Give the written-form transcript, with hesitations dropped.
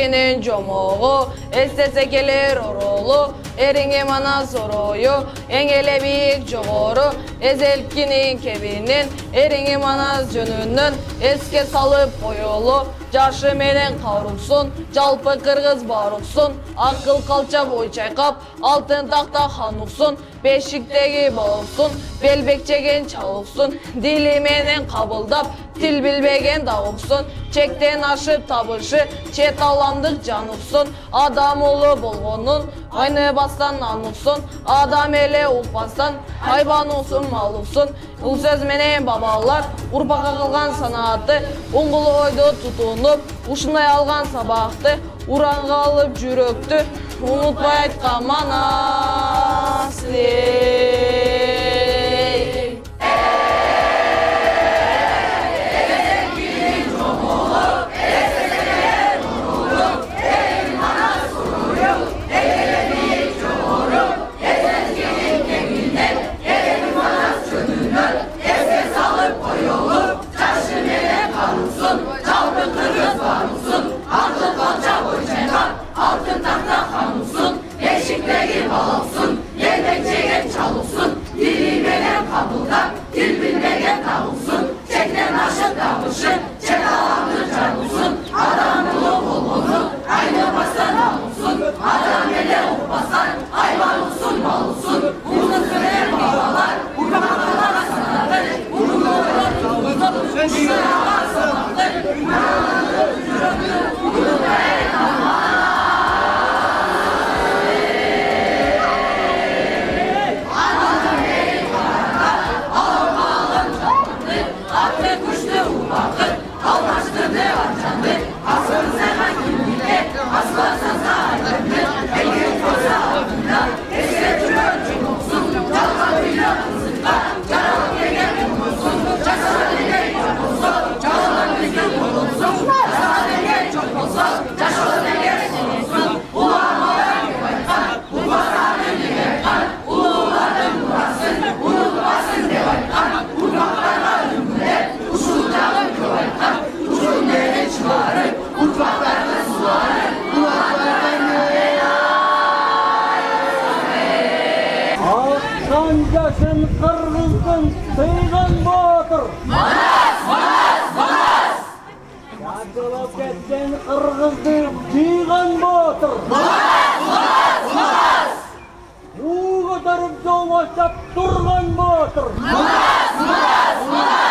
менен жомогу, эстесе келер оролу, эриңе мана сорою, эң эле бийик жогору, эзелкинин кебинен, эриңе мана жөнүнөн, эске салып коелу, жашы менен каруксун, жалпы кыргыз баруксун, акыл калча бой чайкап, алтын такта хануксун, бешиктеги болуксун, белбекчеген чалуксун, дили менен кабылдап, тил билбеген дагуксун, чектен ашып табышы, чет аламдык жануксун, адам улу болгонун, айны бастан ануксун, адам эле укпастан, хайбан уксун малуксун, бул сөз менен бабалар, урпакка кылган санааты, уңгул ойду тутунуп, ушундай алган сабакты, уранга алып жүрөктү, унутпай айткан мана силей. Altın tahta hanımsın, eşikteki balımsın, yedekçegen çalımsın, dili menen kabulda, dil bilmegen tavuksun, çekten aşık davuşun, çek alandır canımsın, adam ulu bulunu, aynı bastan alımsın, adam ele ukbasan, hayvanımsın malımsın, bunu süren babalar, urmakalar sanadır, bunu oylar sıralar sanadır, bunu veren ama. Yaşın kırgızdın sıygan boğdur. Manas, manas, manas. Yaşılıp ketken kırgızdı sıygan boğdur. Manas, manas, manas. Uğu kotarıp yol başlap durgan boğdur. Manas, manas, manas.